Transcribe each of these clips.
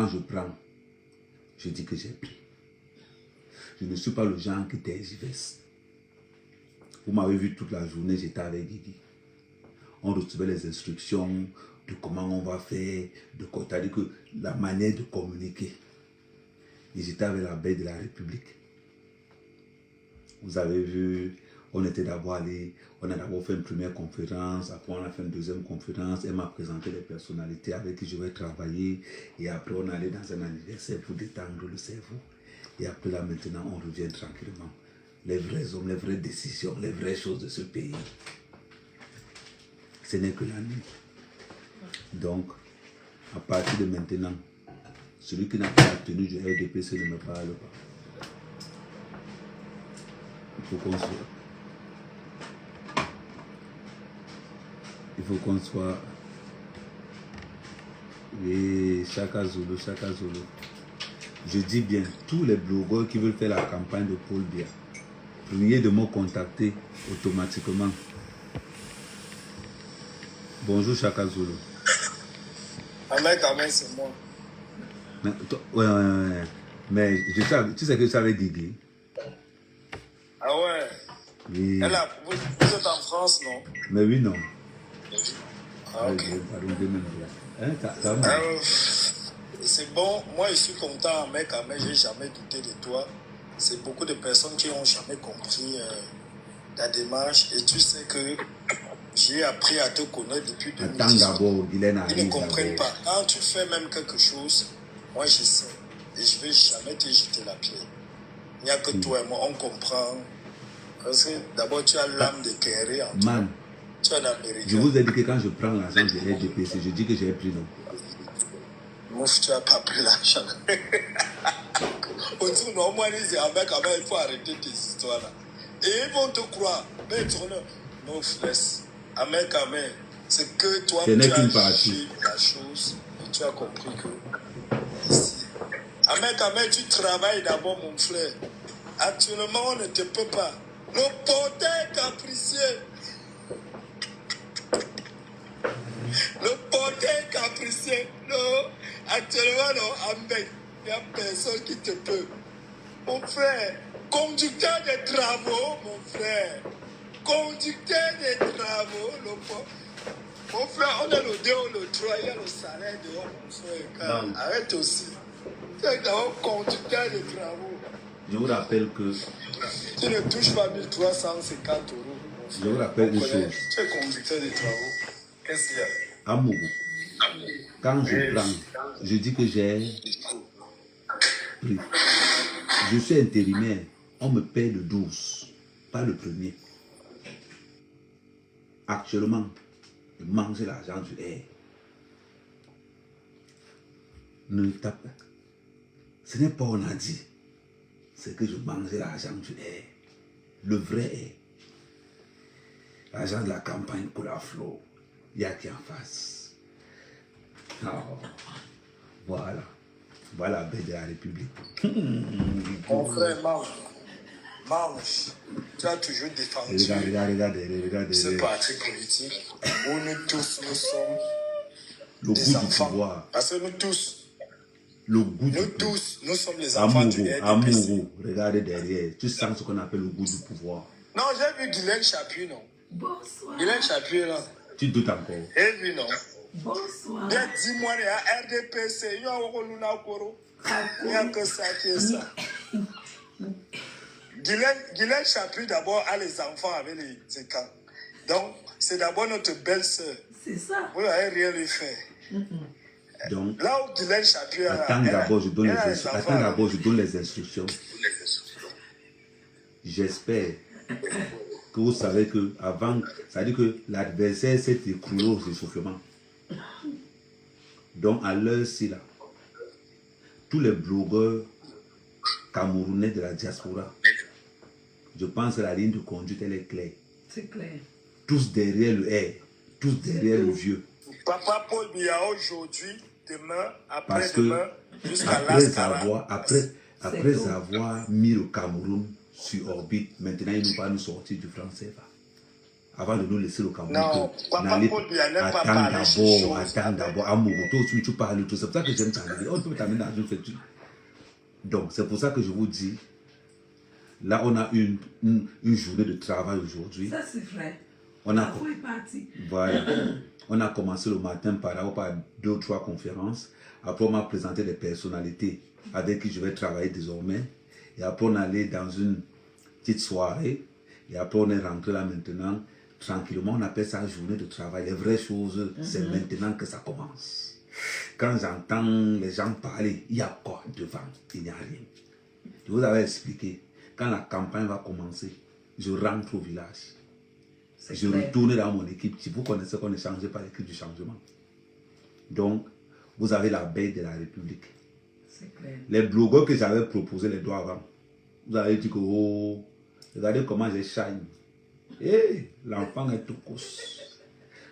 quand je prends, je dis que j'ai pris. Je ne suis pas le genre qui tergiverse. Vous m'avez vu toute la journée, j'étais avec Guigui. On recevait les instructions de comment on va faire, c'est-à-dire que la manière de communiquer. Ils étaient avec la baie de la République. Vous avez vu, on était d'abord allé, on a d'abord fait une première conférence, après on a fait une deuxième conférence, elle m'a présenté les personnalités avec qui je vais travailler, et après on allait dans un anniversaire pour détendre le cerveau. Et après là maintenant on revient tranquillement. Les vrais hommes, les vraies décisions, les vraies choses de ce pays. Ce n'est que la nuit. Donc, à partir de maintenant, celui qui n'a pas la tenue du RDPC ne me parle pas. Il faut qu'on soit... Et Chaka Zulu, Chaka Zulu. Je dis bien, tous les blogueurs qui veulent faire la campagne de Paul Biya, priez de me contacter automatiquement. Bonjour Chaka Zulu. Amen, c'est moi. Mais tu sais que ça avait Guigui. Ah ouais. Oui. Elle a, vous êtes en France, non? Mais oui, non. Ah, ok. C'est bon, moi je suis content, mec, mais j'ai jamais douté de toi. C'est beaucoup de personnes qui n'ont jamais compris ta démarche. Et tu sais que j'ai appris à te connaître depuis 2010. D'abord, Guylaine arrive. Ils ne comprennent pas. Quand tu fais même quelque chose, moi je sais. Et je ne vais jamais te jeter la pierre. Il n'y a que toi et moi, on comprend. Parce que d'abord, tu as l'âme de Kéré en toi. Man, tu es un Américain. Je vous ai dit que quand je prends l'argent du RDPC, je dis que j'ai pris non. Mouf, tu n'as pas pris l'argent. Il faut arrêter tes histoires-là. Et ils vont te croire. Mais Mouf, laisse. Amen. C'est que toi, tu as jugé la chose et tu as compris que ici. Amen, tu travailles d'abord, mon frère. Actuellement, on ne te peut pas. Le portail capricieux. Le portail capricieux. Non. Actuellement, non. Amen. Il n'y a personne qui te peut. Mon frère, conducteur de travaux, mon frère. Conducteur de travaux, mon frère, on a le 2, le 3, il y a le salaire dehors, mon frère. Arrête aussi. Tu es d'abord conducteur de travaux. Je vous rappelle que... Tu ne touches pas 1350 €. Je vous rappelle une chose. Tu es conducteur de travaux. Qu'est-ce qu'il y a? À Mougou, quand je prends, je dis que j'ai pris. Je suis intérimaire. On me paie le 12, pas le premier. Actuellement, je mange l'argent du air. Ne tape pas. Ce n'est pas on a dit. C'est que je mange l'argent du air. Le vrai air. L'argent de la campagne pour la flot. Il y a qui en face. Oh, voilà. Voilà la baie de la République. Mon frère, mange. Tu as toujours défendu regardez, ce parti politique où nous tous, nous sommes le des goût enfants. Du pouvoir. Parce que nous tous, nous sommes les enfants du RDPC. Amoureux, regardez derrière. Tu sens ce qu'on appelle le goût du pouvoir. Non, j'ai vu Guylaine Chapuis, non? Bonsoir. Guylaine Chapuis, là. Tu doutes encore? J'ai vu, non? Bonsoir. Bien, dis-moi, il y a RDPC, il y a Oroluna Koro. Il n'y a que ça qui est ça. Guylaine Chapuis, d'abord, a les enfants avec les écrans. Donc, c'est d'abord notre belle-sœur. C'est ça. Vous n'avez rien lui fait. Donc, là où Guylaine Chapuis a... Attends d'abord, je donne les instructions. J'espère que vous savez que avant, ça veut dire que l'adversaire s'est écroulé aux essoufflements. Donc, à l'heure-ci, là, tous les blogueurs camerounais de la diaspora, je pense que la ligne de conduite, elle est claire. C'est clair. Tous derrière le R, tous derrière le vieux. Papa Paul Biya aujourd'hui, demain, Parce que après-demain, jusqu'à l'Ascara. après avoir mis le Cameroun sur orbite, maintenant il nous va nous sortir du franc CFA. avant de nous laisser le Cameroun. Non, Papa Paul Biya n'aime pas parler ces choses. Attends d'abord, amoureux, toi aussi tu parles tout. C'est pour ça que j'aime t'amener. On peut t'amener dans une fête. Donc, c'est pour ça que je vous dis, là, on a une journée de travail aujourd'hui. Ça, c'est vrai. On La a, foi est partie. voilà. On a commencé le matin par 2 ou 3 conférences. Après, on m'a présenté des personnalités avec qui je vais travailler désormais. Et après, on est allé dans une petite soirée. Et après, on est rentré là maintenant. Tranquillement, on appelle ça journée de travail. Les vraies choses, c'est maintenant que ça commence. Quand j'entends les gens parler, il y a quoi devant? Il n'y a rien. Je vous avais expliqué. Quand la campagne va commencer, je rentre au village. Je retourne dans mon équipe. Si vous connaissez qu'on est changé par l'équipe du changement. Donc, vous avez la baie de la République. C'est clair. Les blogueurs que j'avais proposé les doigts avant, vous avez dit que, oh, regardez comment j'ai shine. Eh, l'enfant est tout cos.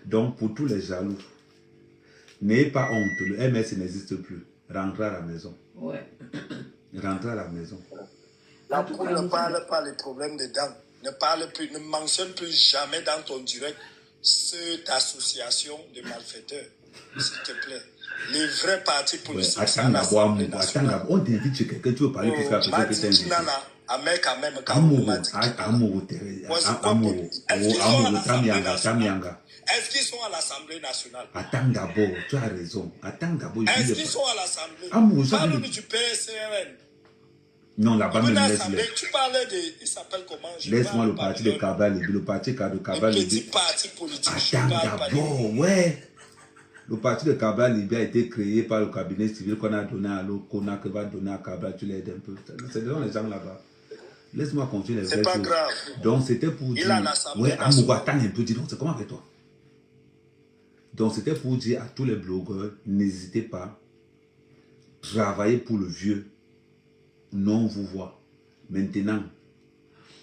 Donc, pour tous les jaloux, n'ayez pas honte. Le MS n'existe plus. Rentrez à la maison. Ouais. Rentrez à la maison. La poule ne parle pas les problèmes des dents. Ne parle plus, ne mentionne plus jamais dans ton direct cette association de malfaiteurs. S'il te plaît. Les vrais partis politiques. Ouais, attends d'abord, on t'invite chez quelqu'un, tu veux parler plus qu'à personne que t'invite. Tamianga. Est-ce qu'ils sont à l'Assemblée nationale? Attends d'abord, tu as raison. Attends d'abord. Est-ce qu'ils sont à l'Assemblée? Parle-nous du PSRN. Non, la bande de tu parlais de... Il s'appelle comment? Laisse-moi le parti de Cabral, le parti de Cabral. Un petit parti politique. Attends d'abord, ouais. Le parti de Cabral Libya a été créé par le cabinet civil qu'on a donné à l'Okona, que va donner à Cabral, tu l'aides un peu. C'est devant les gens là-bas. Laisse-moi continuer les vraies choses. C'est pas grave. Donc c'était pour dire... Ouais, Amourou, attends un peu, dis donc, c'est comment avec toi? Donc c'était pour dire à tous les blogueurs, n'hésitez pas, travaillez pour le vieux. Non, on vous voit. Maintenant,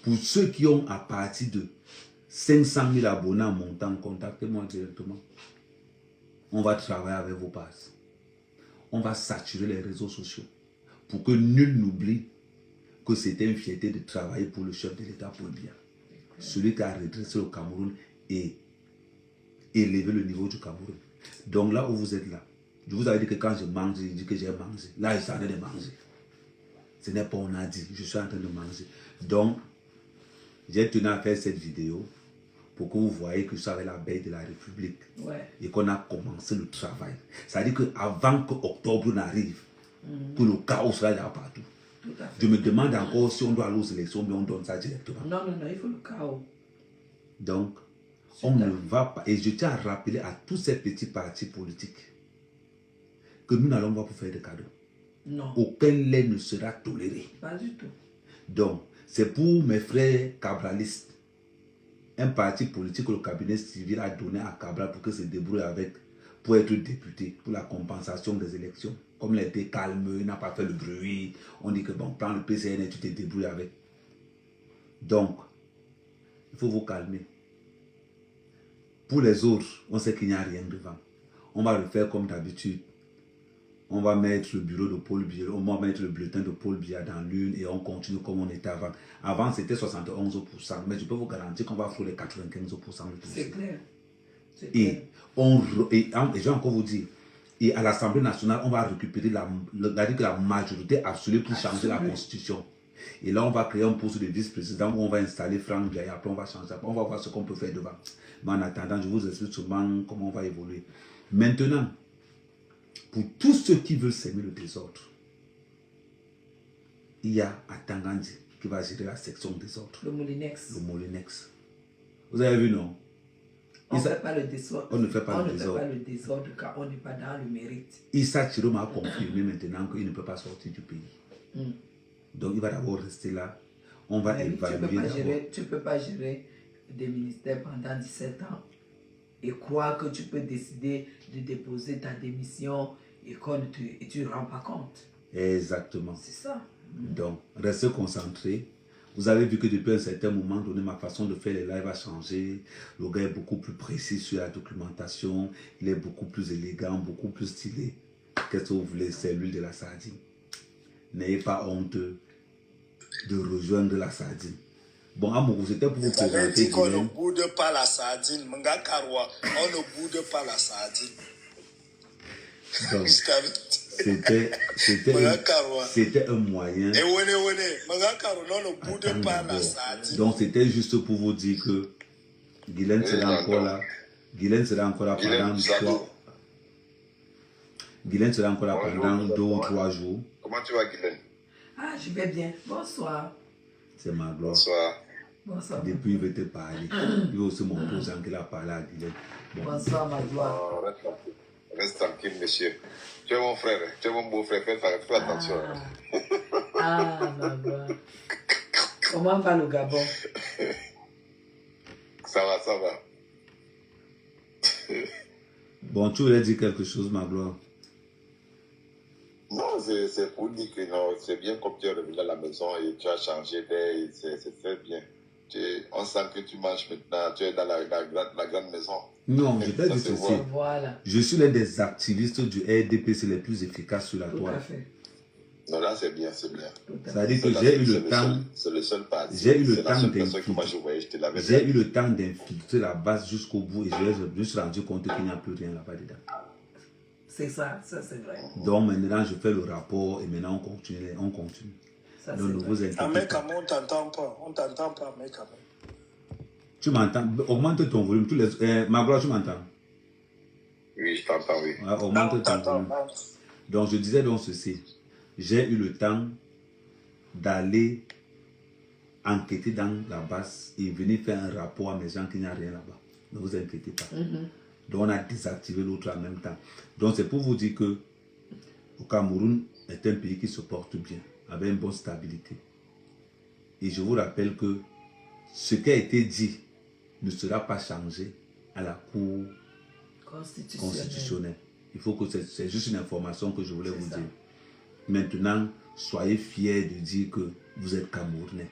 pour ceux qui ont à partir de 500 000 abonnés en montant, contactez-moi directement. On va travailler avec vos bases. On va saturer les réseaux sociaux pour que nul n'oublie que c'était une fierté de travailler pour le chef de l'État, Paul Biya. Celui qui a redressé le Cameroun et élevé le niveau du Cameroun. Donc là où vous êtes là, je vous avais dit que quand je mange, je dis que j'ai mangé. Là, il s'en est de manger. Ce n'est pas on a dit, je suis en train de manger. Donc, j'ai tenu à faire cette vidéo pour que vous voyez que je suis avec la baie de la République. Ouais. Et qu'on a commencé le travail. C'est-à-dire qu'avant que octobre n'arrive, que le chaos sera là partout. Je me demande encore si on doit aller aux élections, mais on donne ça directement. Non, il faut le chaos. Donc, on ne va pas. Et je tiens à rappeler à tous ces petits partis politiques que nous n'allons pas pour faire de cadeaux. Non. Aucun lait ne sera toléré. Pas du tout. Donc, c'est pour mes frères cabralistes. Un parti politique que le cabinet civil a donné à Cabral pour que se débrouille avec, pour être député, pour la compensation des élections. Comme il a été calme, il n'a pas fait le bruit. On dit que bon, prends le PCN et tu te débrouilles avec. Donc, il faut vous calmer. Pour les autres, on sait qu'il n'y a rien devant. On va le faire comme d'habitude. On va mettre le bureau de Paul Biya, on va mettre le bulletin de Paul Biya dans l'une et on continue comme on était avant. Avant, c'était 71%, mais je peux vous garantir qu'on va frôler 95%. C'est clair. Et je vais encore vous dire, et à l'Assemblée nationale, on va récupérer la majorité absolue pour changer la Constitution. Et là, on va créer un poste de vice-président où on va installer Franck Biya et après on va changer. On va voir ce qu'on peut faire devant. Mais en attendant, je vous explique souvent comment on va évoluer. Maintenant, pour tous ceux qui veulent s'aimer le désordre, il y a Atangandi qui va gérer la section désordre. Le Molinex. Le Molinex. Vous avez vu, non? On ne fait pas le désordre. On ne fait pas le désordre. On ne fait pas le désordre car on n'est pas dans le mérite. Issa Chiroma a confirmé maintenant qu'il ne peut pas sortir du pays. Donc il va d'abord rester là. On va évaluer d'abord. Tu ne peux pas gérer des ministères pendant 17 ans et croire que tu peux décider de déposer ta démission et tu ne rends pas compte. Exactement. C'est ça. Donc, restez concentrés. Vous avez vu que depuis un certain moment donné, ma façon de faire les lives a changé. Le gars est beaucoup plus précis sur la documentation. Il est beaucoup plus élégant, beaucoup plus stylé. Qu'est-ce que vous voulez? C'est l'huile de la sardine. N'ayez pas honte de rejoindre la sardine. Bon, Amourou, c'était pour vous Vous avez présenter dit qu'on ne Guylaine. boude pas la sardine. Manga Karwa, on ne boude pas la sardine. Donc, Je t'avais dit. Manga Karwa. c'était un moyen Et ouais. Manga Karwa, on ne boude attendre pas la d'abord. sardine. Donc, c'était juste pour vous dire que Guylaine sera encore là. Guylaine sera encore là pendant Guylaine sera encore là pendant 2 ou 3 jours. Comment tu vas, Guylaine? Ah, je vais bien. Bonsoir. C'est ma gloire. Bonsoir. Bonsoir. Depuis, il veut te parler. Il veut aussi montrer aux gens qu'il a parlé à Guylaine. Bon. Bonsoir, ma gloire. Oh, reste tranquille. Reste tranquille, monsieur. Tu es mon frère, tu es mon beau-frère. Fais attention. Ah, ma gloire. Comment va le Gabon? Ça va. Bon, tu voulais dire quelque chose, ma gloire? Non, c'est pour dire que non, c'est bien comme tu es revenu à la maison et tu as changé d'air, c'est très bien. On sent que tu manges maintenant, tu es dans la grande maison. Non, je t'ai Ça dit se ceci. voit. Voilà. Je suis l'un des activistes du RDPC les plus efficaces sur la Tout à toile. fait. Non, là, c'est bien. Tout à Ça veut fait. dire que j'ai eu le temps. C'est le seul parti. J'ai eu le C'est la temps seule personne que moi je d'infiltrer. voyais, je te l'avais J'ai dit. eu le temps d'infiltrer la base jusqu'au bout et je me suis rendu compte qu'il n'y a plus rien là-bas dedans. C'est ça c'est vrai. Donc maintenant, je fais le rapport et maintenant on continue. Ça, Donc ne c'est vous vrai. inquiétez Ahmed pas. Kamé, on t'entend pas. On t'entend pas, Ahmed Kamé. Tu m'entends? Augmente ton volume. Ma gloire, tu m'entends? Oui, je t'entends, oui. Ouais, Ah, on augmente ton t'entend. volume. Donc je disais donc ceci. J'ai eu le temps d'aller enquêter dans la base et venir faire un rapport à mes gens qu'il n'y a rien là-bas. Ne vous inquiétez pas. Donc on a désactivé l'autre en même temps. Donc c'est pour vous dire que le Cameroun est un pays qui se porte bien, avec une bonne stabilité. Et je vous rappelle que ce qui a été dit ne sera pas changé à la Cour constitutionnelle. Il faut que c'est juste une information que je voulais vous ça. dire. Maintenant, soyez fiers de dire que vous êtes Camerounais.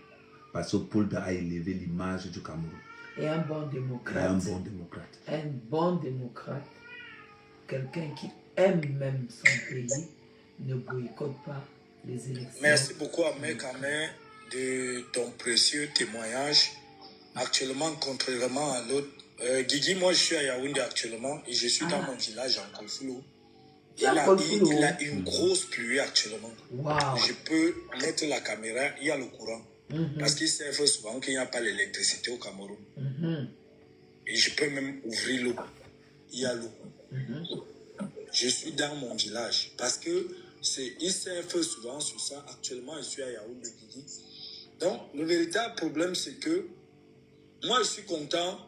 Parce que Paul Biya a élevé l'image du Cameroun. Et un bon Il est démocrate. un bon démocrate. Un bon démocrate. Quelqu'un qui aime même son pays, ne boycotte pas les élections. Merci beaucoup, Ahmed Kamé, de ton précieux témoignage. Actuellement, contrairement à l'autre, Guigui, moi je suis à Yaoundé actuellement et je suis dans mon village en Kolfoulou. Il a une grosse pluie actuellement. Waouh. Je peux mettre la caméra, il y a le courant. Parce qu'ils savent souvent qu'il n'y a pas l'électricité au Cameroun. Et je peux même ouvrir l'eau. Il y a l'eau. Je suis dans mon village. Parce que ils savent souvent sur ça. Actuellement, je suis à Yaoundé, Guigui. Donc, le véritable problème, c'est que moi, je suis content.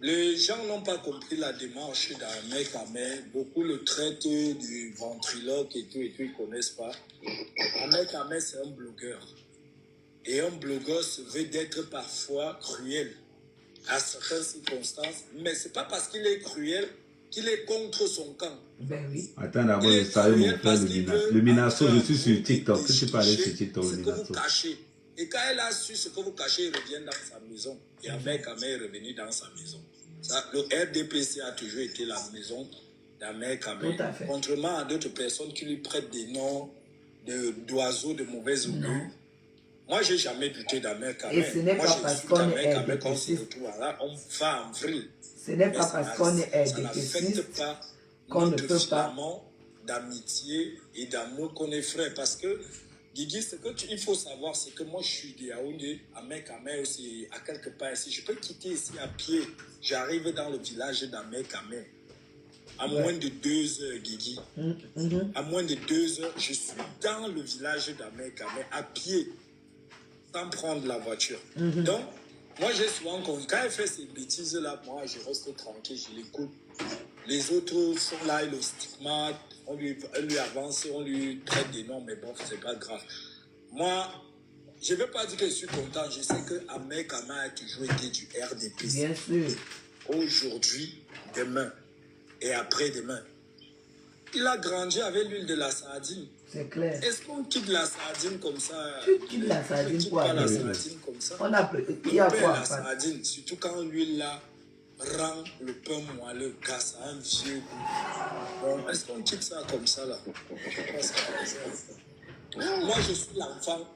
Les gens n'ont pas compris la démarche d'Ahmed Kamé. Beaucoup le traitent du ventriloque et tout, ils ne connaissent pas. Ahmed Kamé, c'est un blogueur. Et un blogueur se veut d'être parfois cruel à certaines circonstances. Mais ce n'est pas parce qu'il est cruel qu'il est contre son camp. Ben oui. Attends d'abord, je salue mon frère le Minasso. Je suis sur TikTok. Si tu parlais sur TikTok, le ce que vous Minasso. cachez. Et quand elle a su ce que vous cachez, il revient dans sa maison. Et Ahmed Kamé est revenu dans sa maison. Ça, le RDPC a toujours été la maison d'Ahmed Kamé. Tout à fait. Contrairement à d'autres personnes qui lui prêtent des noms d'oiseaux de mauvaise augure. Moi, je n'ai jamais douté d'Ahmed Kamé. Et ce n'est Moi, pas je parce suis qu'on d'Ahmed est Kamé quand on se RDPC. retrouve là, on va en vrille. Ce n'est Mais pas parce qu'on est ça n'affecte RDPCiste pas qu'on ne notre peut pas. filament d'amitié et d'amour qu'on est frères. Parce que, Guigui, ce qu'il faut savoir, c'est que moi, je suis de Yaoundé, Ahmed Kamé aussi, à quelque part ici. Je peux quitter ici à pied. J'arrive dans le village d'Ahmed Kamé. À moins de 2 heures, Guigui. À moins de 2 heures, je suis dans le village d'Ahmed Kamé, à pied, sans prendre la voiture. Donc, moi, j'ai souvent compris, quand elle fait ces bêtises-là, moi, je reste tranquille, je l'écoute. Les autres sont là, ils le stigmatent, on lui avance, on lui traite des noms, mais bon, c'est pas grave. Moi, je ne veux pas dire que je suis content, je sais que Ahmed Kamé a toujours été du RDPC. Bien sûr. Aujourd'hui, demain et après-demain. Il a grandi avec l'huile de la sardine. C'est clair. Est-ce qu'on quitte la sardine comme ça? Tu quittes la sardine On ne quitte pour pas la aller. sardine comme ça. On a, il y On a perd quoi la à faire? sardine, surtout quand l'huile là rend le pain moelleux, casse un vieux goût. Bon, est-ce qu'on quitte ça comme ça là? Je pense que c'est ça. Moi, je suis l'enfant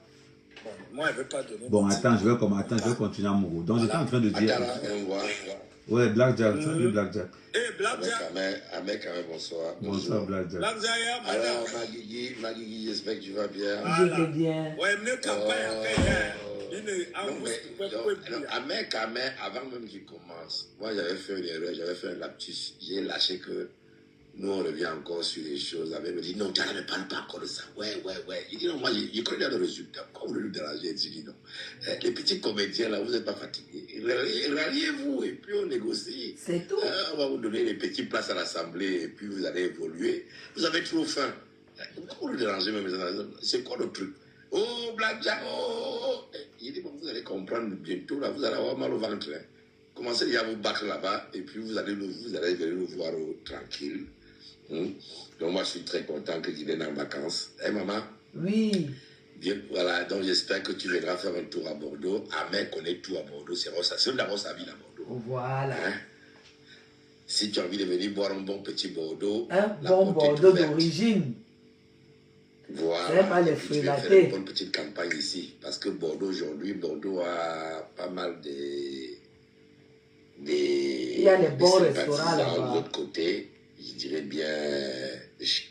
Moi, elle ne veut pas donner. Bon, attends, je vais continuer à Mogo. Donc, j'étais en train de dire. Attends, on voit. Ouais, Blackjack, salut Blackjack. Eh, Blackjack. Ahmed, bonsoir. Bonsoir Blackjack. Blackjack, Alors, Magui, j'espère que tu vas bien. Je vais bien. Ouais, mais campagne, Ahmed, avant même qu'il commence, moi j'avais fait une erreur, j'avais fait un lapsus. J'ai lâché que nous on revient encore sur les choses. Ahmed me dit non, tu ne parle pas encore de ça. Ouais. Il dit non, moi je connais le résultat. Quand vous le dérangez, il dit non. Les petits comédiens là, vous n'êtes pas fatigués. Ralliez-vous et puis on négocie. C'est tout. On va vous donner les petites places à l'Assemblée et puis vous allez évoluer. Vous avez trop faim. Pourquoi vous le dérangez même? C'est quoi le truc? Oh, Blackjack, oh. Il dit, bon, vous allez comprendre bientôt, là, vous allez avoir mal au ventre. Hein. Commencez déjà à vous battre là-bas, et puis vous allez venir le voir tranquille. Donc, moi, je suis très content que Guinée est en vacances. Hein, maman? Oui. Bien, voilà, donc j'espère que tu viendras faire un tour à Bordeaux. Ahmed connaît tout à Bordeaux, c'est d'abord sa ville à Bordeaux. Voilà. Hein? Si tu as envie de venir boire un bon petit Bordeaux, Un bon Bordeaux d'origine. Voilà. C'est pas les Tu vas faire une bonne petite campagne ici. Parce que Bordeaux, aujourd'hui, Bordeaux a pas mal il y a les bons restaurants là-bas. De l'autre côté, je dirais bien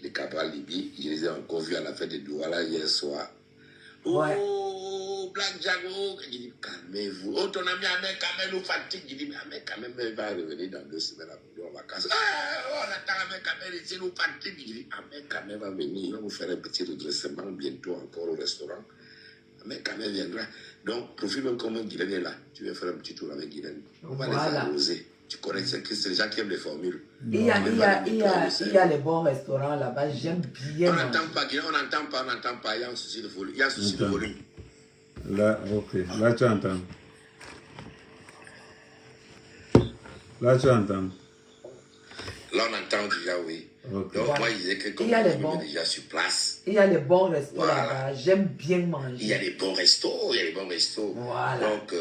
les Cabral Libye. Je les ai encore vus à la fête de Douala hier soir. Ouais. Oh, Blackjack, oh. Je dis, calmez-vous. Oh, ton ami Ahmed quand même nous fatigue. Je dis, mais Ahmed quand même va revenir dans 2 semaines à Bordeaux en vacances. On attend Ahmed quand même ici, nous fatigue. Je dis, Ahmed quand même va venir. Il va vous faire un petit redressement bientôt encore au restaurant. Ahmed quand même viendra. Donc, profite même comme Guylaine est là. Tu vas faire un petit tour avec Guylaine. On va les arroser. Tu connais, c'est les gens qui aiment les formules. Il y a les bons restaurants là-bas, j'aime bien. On n'entend pas, on n'entend pas, il y a un souci de volume. Il y a un souci de volume. Là, ok, là tu entends. Là tu entends. Là on entend déjà, oui. Okay. Donc moi, je disais que comme on est déjà sur place. Il y a les bons restos là-bas, j'aime bien manger. Il y a les bons restos, Voilà. Donc,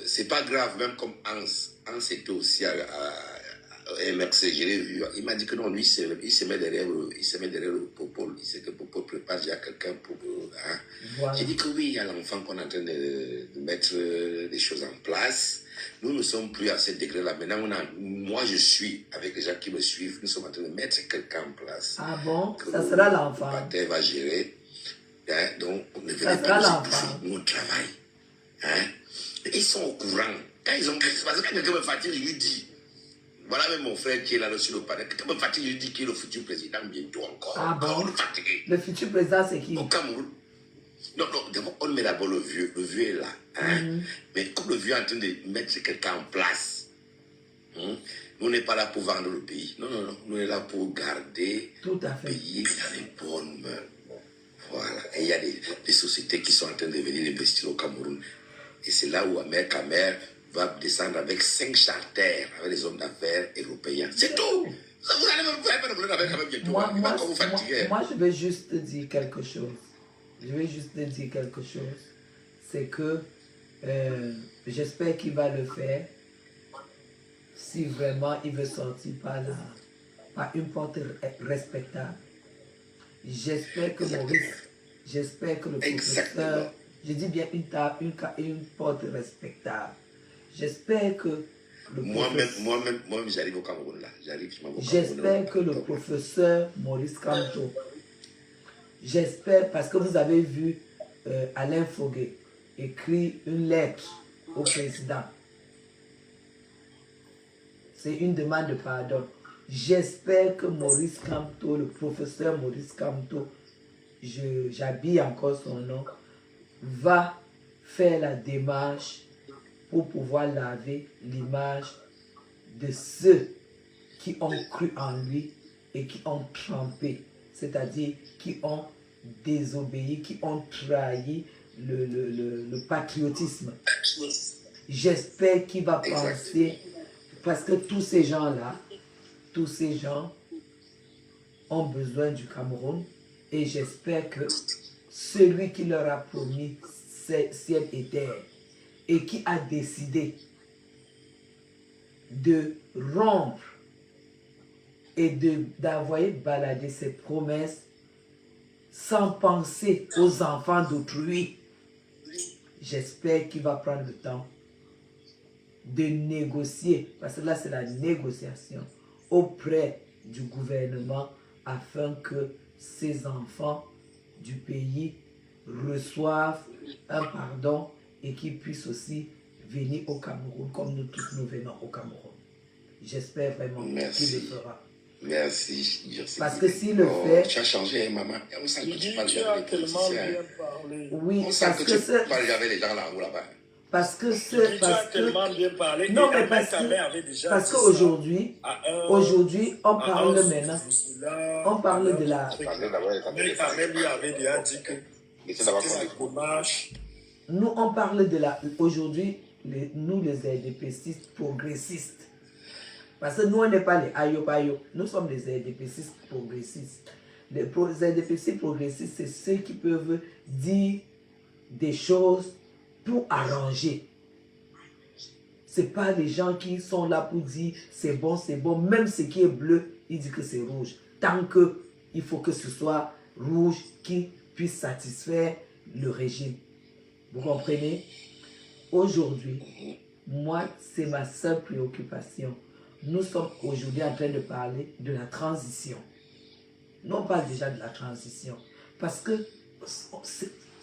c'est pas grave, même comme Hans était aussi à MRC, je l'ai vu. Il m'a dit que non, lui, il se met derrière le Popol. Il sait que Popol prépare déjà quelqu'un pour... Hein. Voilà. J'ai dit que oui, il y a l'enfant qu'on est en train de mettre des choses en place. Nous ne sommes plus à ce degré-là. Maintenant, moi, je suis, avec les gens qui me suivent, nous sommes en train de mettre quelqu'un en place. Ah bon? Ça sera l'enfant. Le va gérer. Hein? Donc, on ne ça sera l'enfant. Nous, on travaille. Hein? Et ils sont au courant. Quand ils ont... Parce que quand quelqu'un me fatigue, je lui dis... Voilà même mon frère qui est là sur le panel. Quelqu'un me fatigue, je lui dis qu'il est le futur président bientôt encore. Ah bon? Fatigué. Le futur président, c'est qui? Au Cameroun. Non, d'abord, on met d'abord le vieux. Le vieux est là. Hein? Mais comme le vieux est en train de mettre quelqu'un en place, nous, on n'est pas là pour vendre le pays. Non. Nous, on est là pour garder le pays dans les bonnes mains. Voilà. Et il y a des sociétés qui sont en train de venir investir au Cameroun. Et c'est là où Ahmed Kamer va descendre avec 5 charters, avec les hommes d'affaires européens. C'est tout. Vous allez me faire un problème avec Ahmed bientôt. Moi, je vais juste te dire quelque chose. C'est que j'espère qu'il va le faire si vraiment il veut sortir par une porte respectable. J'espère que le professeur, je dis bien une porte respectable. J'espère que moi-même, j'arrive au Cameroun là. J'espère que le professeur Maurice Kamto, j'espère, parce que vous avez vu Alain Foguet écrire une lettre au président. C'est une demande de pardon. J'espère que Maurice Kamto, le professeur Maurice Kamto, j'habille encore son nom, va faire la démarche pour pouvoir laver l'image de ceux qui ont cru en lui et qui ont trempé, c'est-à-dire qui ont désobéi, qui ont trahi le patriotisme. J'espère qu'il va penser, parce que tous ces gens ont besoin du Cameroun, et j'espère que celui qui leur a promis ciel et terre et qui a décidé de rompre et d'envoyer balader ses promesses sans penser aux enfants d'autrui, j'espère qu'il va prendre le temps de négocier, parce que là c'est la négociation auprès du gouvernement afin que ces enfants du pays reçoivent un pardon et qu'ils puissent aussi venir au Cameroun comme nous tous nous venons au Cameroun. J'espère vraiment qu'il le fera. Merci. Parce que s'il le fait... Tu as changé, hein, maman. On sent que tu parles Tu as avec les tellement politiciens. bien parlé. Oui, On sent parce que que tu parles avec les gens là-bas. parce que Tu as tellement bien parlé. non, Et mais après, ta mère avait déjà parce dit ça qu'aujourd'hui, aujourd'hui, on à parle un maintenant. musulman, On parle de la... truc. Mais ta mère lui avait déjà dit que c'était dommage. Nous, on parle de la... Aujourd'hui, nous, les RDPcistes progressistes. Parce que nous, on n'est pas les ayo-ayo. Nous sommes les RDPcistes progressistes. Les RDPcistes progressistes, c'est ceux qui peuvent dire des choses pour arranger. Ce n'est pas les gens qui sont là pour dire c'est bon, c'est bon. Même ce qui est bleu, il dit que c'est rouge. Tant qu'il faut que ce soit rouge qui puisse satisfaire le régime. Vous comprenez? Aujourd'hui, moi, c'est ma seule préoccupation. Nous sommes aujourd'hui en train de parler de la transition. Nous, on parle déjà de la transition. Parce que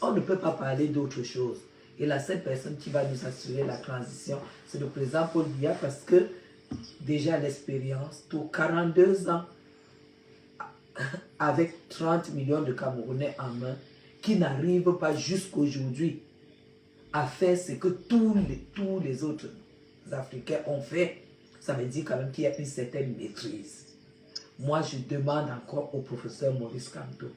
on ne peut pas parler d'autre chose. Et la seule personne qui va nous assurer la transition, c'est le président Paul Biya, parce que déjà l'expérience, pour 42 ans, avec 30 millions de Camerounais en main, qui n'arrivent pas jusqu'aujourd'hui à faire ce que tous les autres Africains ont fait, ça veut dire quand même qu'il y a une certaine maîtrise. Moi, je demande encore au professeur Maurice Kamto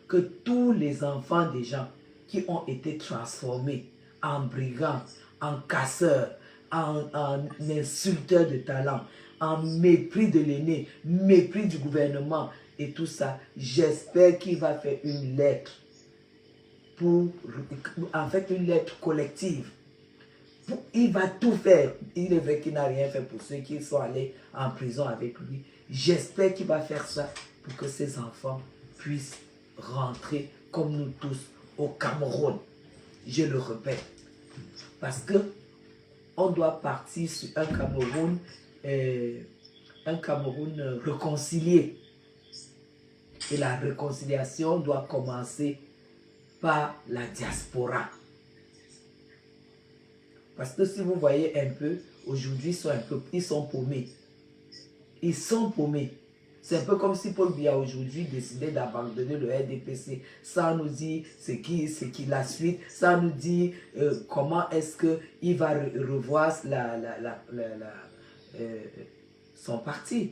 que tous les enfants des gens qui ont été transformés en brigands, en casseurs, en insulteurs de talent, en mépris de l'aîné, mépris du gouvernement et tout ça, j'espère qu'il va faire une lettre en fait une lettre collective. Il va tout faire. Il est vrai qu'il n'a rien fait pour ceux qui sont allés en prison avec lui. J'espère qu'il va faire ça pour que ces enfants puissent rentrer comme nous tous au Cameroun. Je le répète. Parce que on doit partir sur un Cameroun réconcilié. Et la réconciliation doit commencer par la diaspora. Parce que si vous voyez un peu, aujourd'hui, ils sont paumés. Ils sont paumés. C'est un peu comme si Paul Biya aujourd'hui décidait d'abandonner le RDPC sans nous dire ce qui la suite, sans nous dire comment est-ce qu'il va revoir son parti.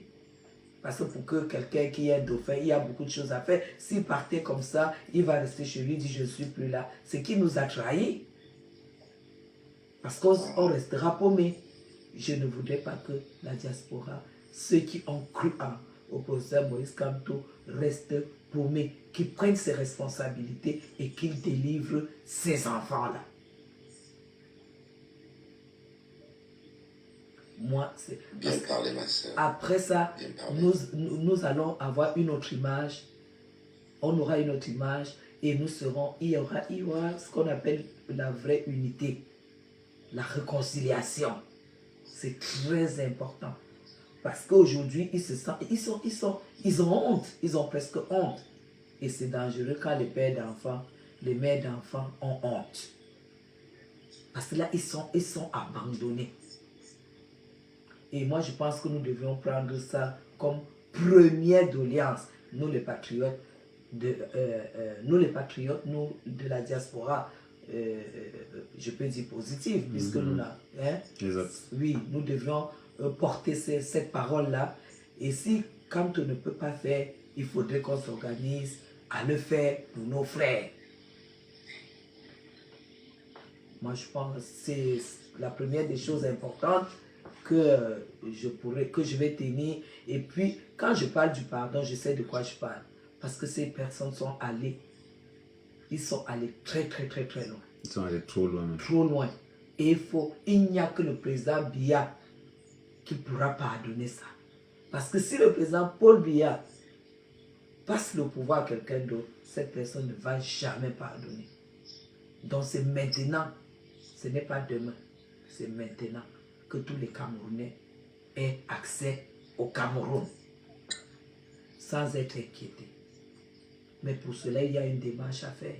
Parce que pour que quelqu'un qui est dauphin, il y a beaucoup de choses à faire. S'il partait comme ça, il va rester chez lui, dit je ne suis plus là. C'est qui nous a trahis. Parce qu'on restera paumé. Je ne voudrais pas que la diaspora, ceux qui ont cru au professeur Maurice Kamto, restent paumés, qu'ils prennent ses responsabilités et qu'ils délivrent ces enfants-là. Moi, c'est... Bien parlé, ma soeur. Après ça, nous allons avoir une autre image. On aura une autre image et il y aura ce qu'on appelle la vraie unité. La réconciliation. C'est très important. Parce qu'aujourd'hui, ils ont honte. Ils ont presque honte. Et c'est dangereux quand les pères d'enfants, les mères d'enfants ont honte. Parce que là, ils sont abandonnés. Et moi, je pense que nous devions prendre ça comme première doléance. Nous, les patriotes, nous de la diaspora, je peux dire positive, puisque nous là, hein, oui, nous devions porter cette parole-là. Et si, quand on ne peut pas faire, il faudrait qu'on s'organise à le faire pour nos frères. Moi, je pense que c'est la première des choses importantes que je vais tenir. Et puis, quand je parle du pardon, je sais de quoi je parle. Parce que ces personnes sont allées. Ils sont allés très, très, très, très loin. Ils sont allés trop loin. Même. Trop loin. Et il n'y a que le président Biya qui pourra pardonner ça. Parce que si le président Paul Biya passe le pouvoir à quelqu'un d'autre, cette personne ne va jamais pardonner. Donc c'est maintenant ce n'est pas demain, c'est maintenant que tous les Camerounais aient accès au Cameroun sans être inquiétés. Mais pour cela, il y a une démarche à faire.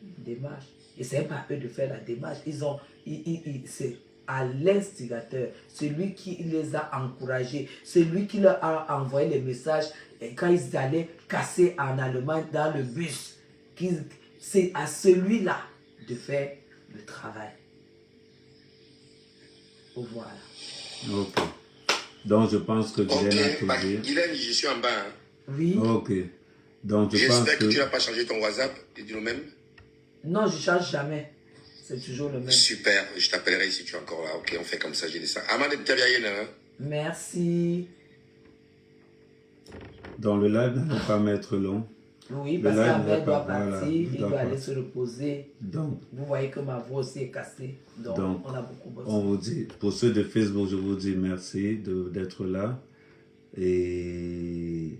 Une démarche. Et ce n'est pas eux de faire la démarche. C'est à l'instigateur, celui qui les a encouragés, celui qui leur a envoyé les messages et quand ils allaient casser en Allemagne dans le bus. C'est à celui-là de faire le travail. Voilà. Ok. Donc, je pense que Guylaine a Ok, trouvé. Guylaine, je suis en bas. Hein. Oui. Ok. Donc, je pense J'espère que que... tu n'as pas changé ton WhatsApp, dis le même. Non, je ne change jamais. C'est toujours le même. Super, je t'appellerai si tu es encore là. Ok, on fait comme ça, j'ai dit ça. Amade hein? Merci. Dans le live, ne pas mettre long. Oui, Le parce live qu'Ahmed n'est doit pas- voilà, partir, il il doit doit aller partir. se reposer. Donc, Vous voyez que ma voix aussi est cassée. Donc, on a beaucoup bossé. on vous dit, pour ceux de Facebook, je vous dis merci d'être là. Et